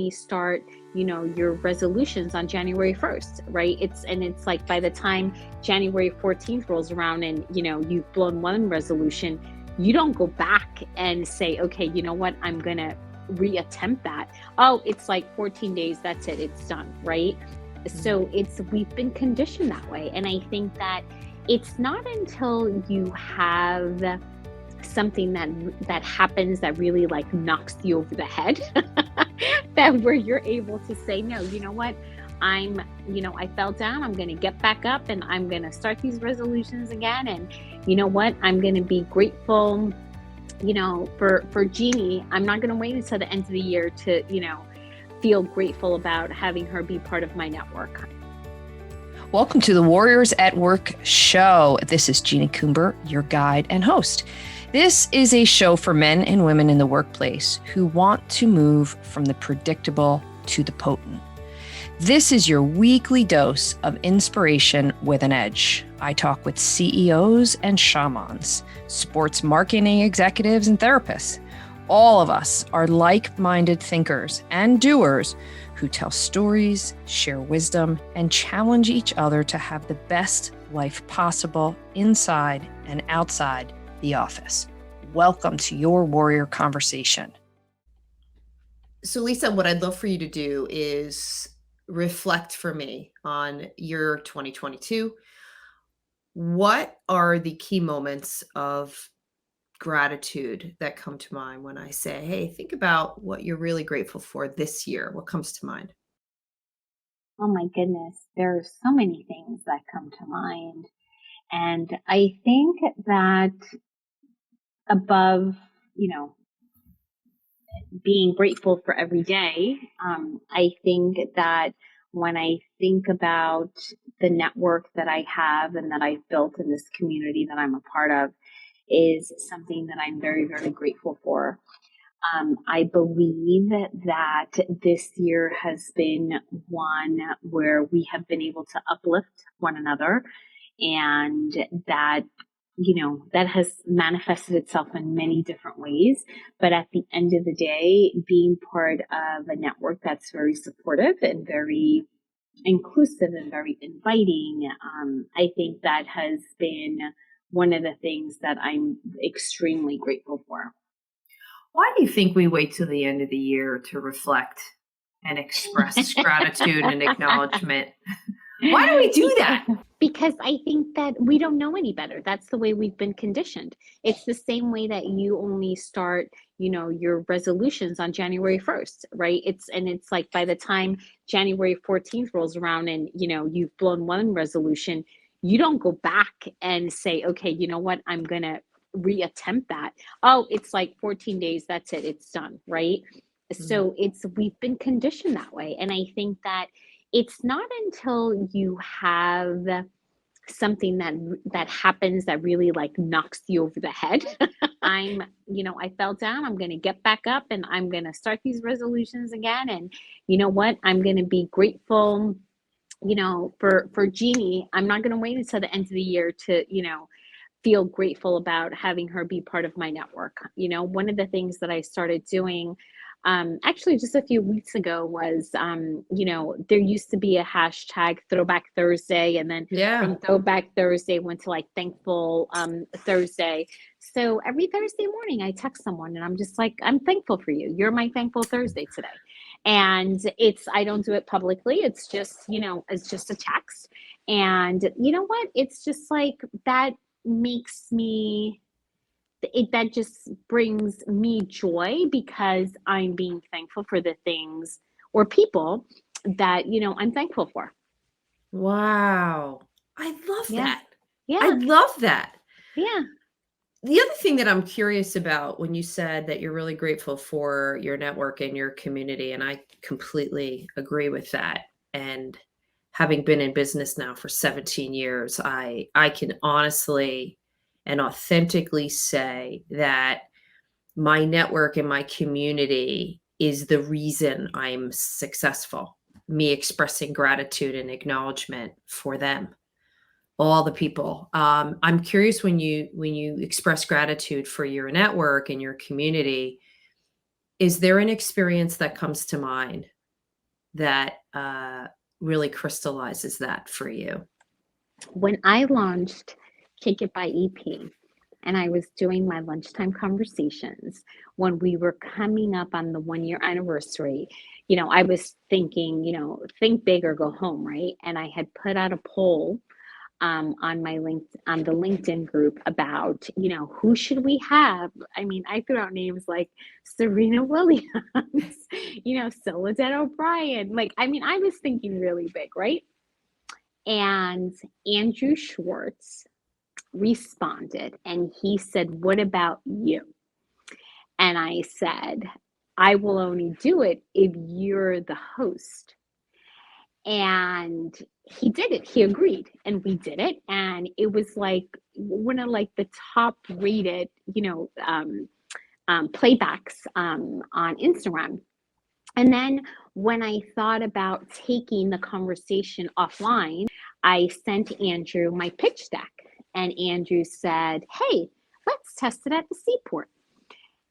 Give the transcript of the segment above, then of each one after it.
only start, your resolutions on January 1st, right? It's like by the time January 14th rolls around and, you've blown one resolution, you don't go back and say, okay, you know what, I'm going to reattempt that. Oh, it's like 14 days. That's it. It's done. Right. So we've been conditioned that way. And I think that it's not until you have something that happens that really like knocks you over the head that where you're able to say, no, you know what, I fell down, I'm going to get back up and I'm going to start these resolutions again. And you know what, I'm going to be grateful, for Jeannie. I'm not going to wait until the end of the year to, feel grateful about having her be part of my network. Welcome to the Warriors at Work show. This is Jeannie Coomber, your guide and host. This is a show for men and women in the workplace who want to move from the predictable to the potent. This is your weekly dose of inspiration with an edge. I talk with CEOs and shamans, sports marketing executives and therapists. All of us are like-minded thinkers and doers who tell stories, share wisdom, and challenge each other to have the best life possible inside and outside the office. Welcome to your Warrior Conversation. So Lisa, what I'd love for you to do is reflect for me on your 2022. What are the key moments of gratitude that come to mind when I say, hey, think about what you're really grateful for this year? What comes to mind? Oh my goodness, there are so many things that come to mind. And I think that above, being grateful for every day, I think that when I think about the network that I have and that I've built in this community that I'm a part of is something that I'm very, very grateful for. I believe that this year has been one where we have been able to uplift one another, and that that has manifested itself in many different ways. But at the end of the day, being part of a network that's very supportive and very inclusive and very inviting, I think that has been one of the things that I'm extremely grateful for. Why do you think we wait till the end of the year to reflect and express gratitude and acknowledgement? Why do we do that? Because I think that we don't know any better. That's the way we've been conditioned. It's the same way that you only start, your resolutions on January 1st, right? It's like by the time January 14th rolls around and, you've blown one resolution, you don't go back and say, okay, you know what, I'm going to reattempt that. Oh, it's like 14 days. That's it. It's done. Right. So we've been conditioned that way. And I think that it's not until you have something that happens that really like knocks you over the head. I fell down, I'm going to get back up and I'm going to start these resolutions again. And you know what, I'm going to be grateful, for Jeannie. I'm not going to wait until the end of the year to, feel grateful about having her be part of my network. One of the things that I started doing actually just a few weeks ago was, there used to be a hashtag Throwback Thursday, and then from Throwback Thursday went to like Thankful Thursday. So every Thursday morning I text someone and I'm just like, I'm thankful for you. You're my Thankful Thursday today. And I don't do it publicly. It's just, it's just a text. And you know what? It's just like that that just brings me joy because I'm being thankful for the things or people that, I'm thankful for. Wow. I love that. Yeah. I love that. Yeah. The other thing that I'm curious about when you said that you're really grateful for your network and your community, and I completely agree with that. And having been in business now for 17 years, I can honestly and authentically say that my network and my community is the reason I'm successful. Me expressing gratitude and acknowledgement for them, all the people. I'm curious, when you express gratitude for your network and your community, is there an experience that comes to mind that really crystallizes that for you? When I launched Kick It by EP, and I was doing my lunchtime conversations when we were coming up on the 1 year anniversary, I was thinking, think big or go home, right? And I had put out a poll on on the LinkedIn group about, who should we have? I mean, I threw out names like Serena Williams, Soledad O'Brien. Like, I mean, I was thinking really big, right? And Andrew Schwartz responded and he said, "What about you?" And I said, "I will only do it if you're the host." And he did it. He agreed, and we did it. And it was like one of like the top rated, playbacks on Instagram. And then when I thought about taking the conversation offline, I sent Andrew my pitch deck. And Andrew said, "Hey, let's test it at the Seaport."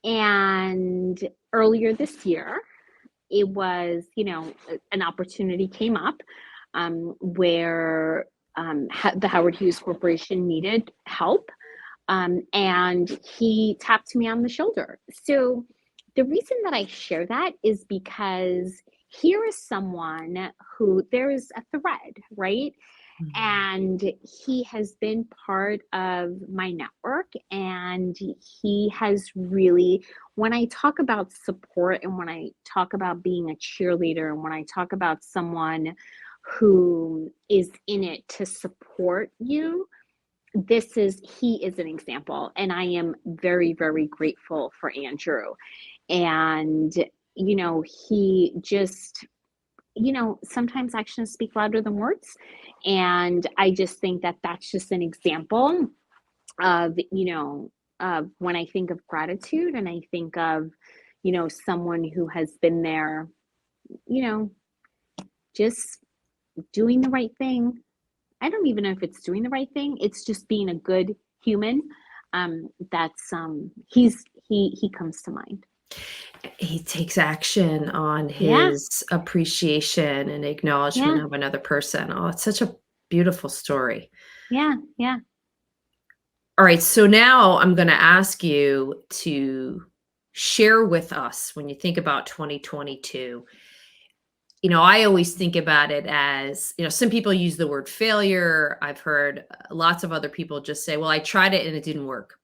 And earlier this year, it was, an opportunity came up where the Howard Hughes Corporation needed help. And he tapped me on the shoulder. So the reason that I share that is because here is someone who there is a thread, right? And he has been part of my network, and he has really, when I talk about support and when I talk about being a cheerleader and when I talk about someone who is in it to support you, he is an example. And I am very, very grateful for Andrew. And, he just, sometimes actions speak louder than words. And I just think that that's just an example of, of when I think of gratitude and I think of, someone who has been there, just doing the right thing. I don't even know if it's doing the right thing. It's just being a good human. He comes to mind. He takes action on Yeah. his appreciation and acknowledgement Yeah. of another person. Oh, it's such a beautiful story. Yeah. Yeah. All right, so now I'm going to ask you to share with us when you think about 2022. I always think about it as, some people use the word failure. I've heard lots of other people just say, "Well, I tried it and it didn't work."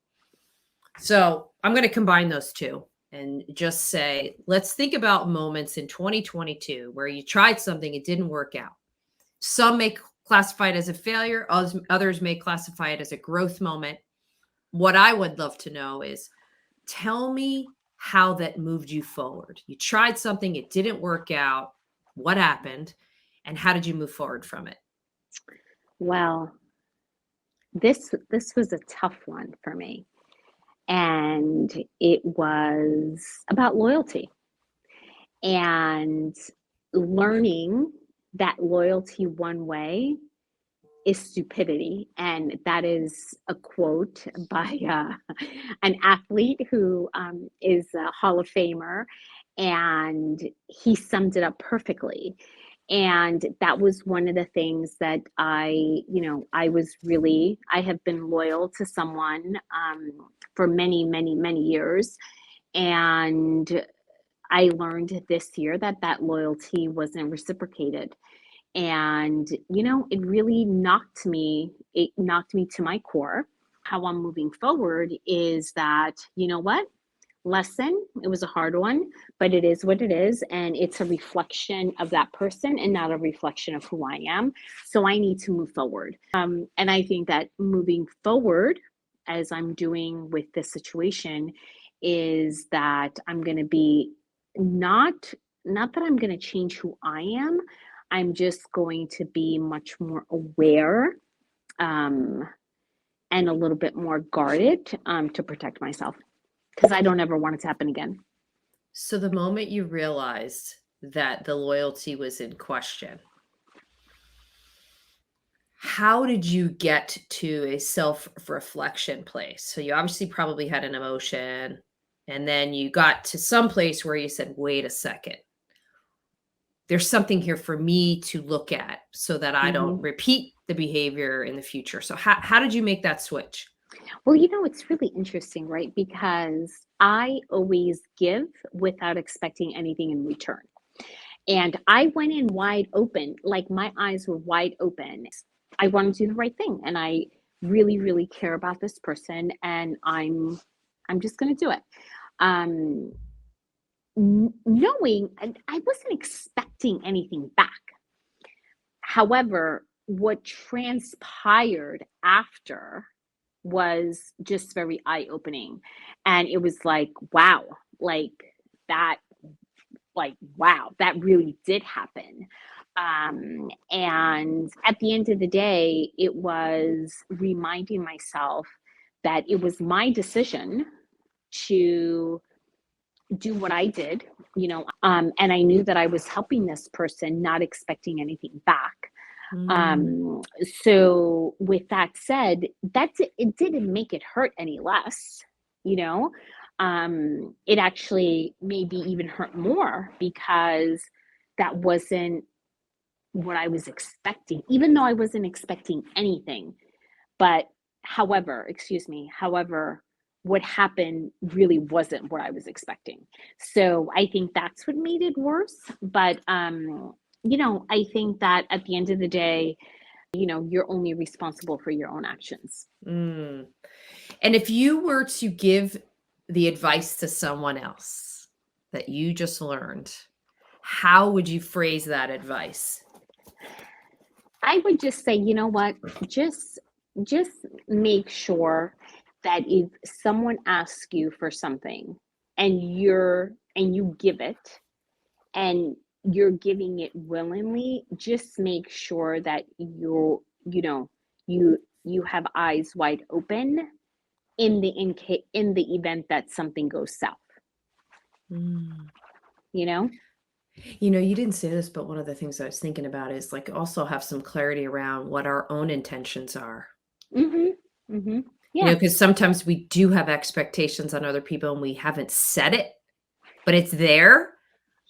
So I'm going to combine those two and just say, let's think about moments in 2022 where you tried something, it didn't work out. Some may classify it as a failure, others may classify it as a growth moment. What I would love to know is, tell me how that moved you forward. You tried something, it didn't work out. What happened? And how did you move forward from it? Well, this was a tough one for me. And it was about loyalty and learning that loyalty one way is stupidity. And that is a quote by an athlete who is a Hall of Famer. And he summed it up perfectly. And that was one of the things that I have been loyal to someone for many, many, many years. And I learned this year that loyalty wasn't reciprocated. And, it knocked me to my core. How I'm moving forward is that, what? Lesson. It was a hard one, but it is what it is. And it's a reflection of that person and not a reflection of who I am. So I need to move forward. And I think that moving forward, as I'm doing with this situation, is that I'm going to be not that I'm going to change who I am. I'm just going to be much more aware and a little bit more guarded to protect myself, because I don't ever want it to happen again. So the moment you realized that the loyalty was in question, how did you get to a self-reflection place? So you obviously probably had an emotion, and then you got to some place where you said, "Wait a second. there's something here for me to look at so that I don't Mhm. repeat the behavior in the future. So how did you make that switch? Well, it's really interesting, right? Because I always give without expecting anything in return. And I went in wide open, like my eyes were wide open. I want to do the right thing, and I really, really care about this person, and I'm just going to do it. Um, Knowing, and I wasn't expecting anything back. However, what transpired after was just very eye opening. And it was like, wow, like that, wow, that really did happen. And at the end of the day, it was reminding myself that it was my decision to do what I did, and I knew that I was helping this person, not expecting anything back. Mm. So with that said, it didn't make it hurt any less, you know. It actually maybe even hurt more because that wasn't what I was expecting, even though I wasn't expecting anything. But however, what happened really wasn't what I was expecting. So I think that's what made it worse. But I think that at the end of the day, you're only responsible for your own actions. Mm. And if you were to give the advice to someone else that you just learned, how would you phrase that advice? I would just say, you know what? Just just make sure that if someone asks you for something and you give it and you're giving it willingly, just make sure that you have eyes wide open in the event that something goes south, Mm. you know? You didn't say this, but one of the things I was thinking about is like also have some clarity around what our own intentions are. Mhm. Mhm. Yeah. Because sometimes we do have expectations on other people and we haven't said it, but it's there.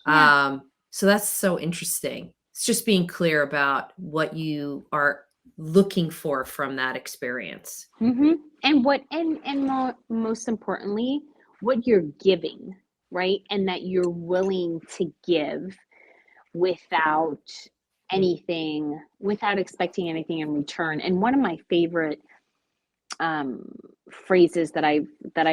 Yeah. So that's so interesting. It's just being clear about what you are looking for from that experience. And most importantly, what you're giving, right? And that you're willing to give without without expecting anything in return. And one of my favorite um, phrases that I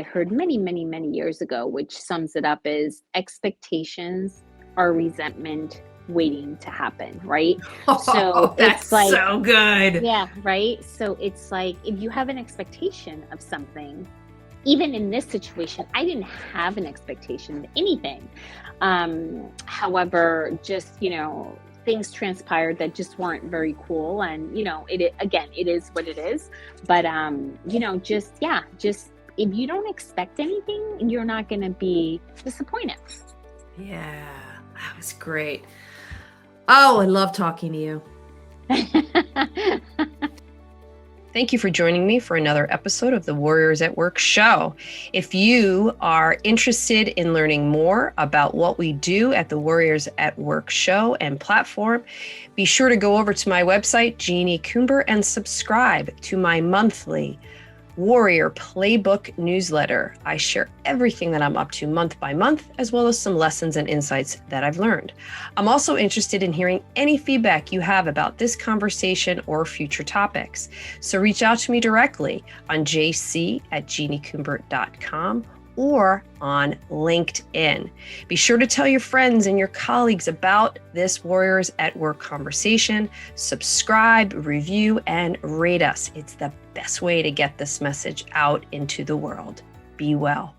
heard many, many, many years ago, which sums it up, is expectations are resentment waiting to happen, right? So Oh, that's it's like, so good. yeah, right. So it's like if you have an expectation of something, even in this situation, I didn't have an expectation of anything. However, just, things transpired that just weren't very cool. And, again, it is what it is. But, just if you don't expect anything, you're not going to be disappointed. Yeah, that was great. Oh, I love talking to you. Thank you for joining me for another episode of the Warriors at Work show. If you are interested in learning more about what we do at the Warriors at Work show and platform, be sure to go over to my website, Jeannie Coomber, and subscribe to my monthly Warrior Playbook newsletter. I share everything that I'm up to month by month, as well as some lessons and insights that I've learned. I'm also interested in hearing any feedback you have about this conversation or future topics. So reach out to me directly on jc@jeanniecoomber.com or on LinkedIn. Be sure to tell your friends and your colleagues about this Warriors at Work conversation. Subscribe, review, and rate us. It's the best way to get this message out into the world. Be well.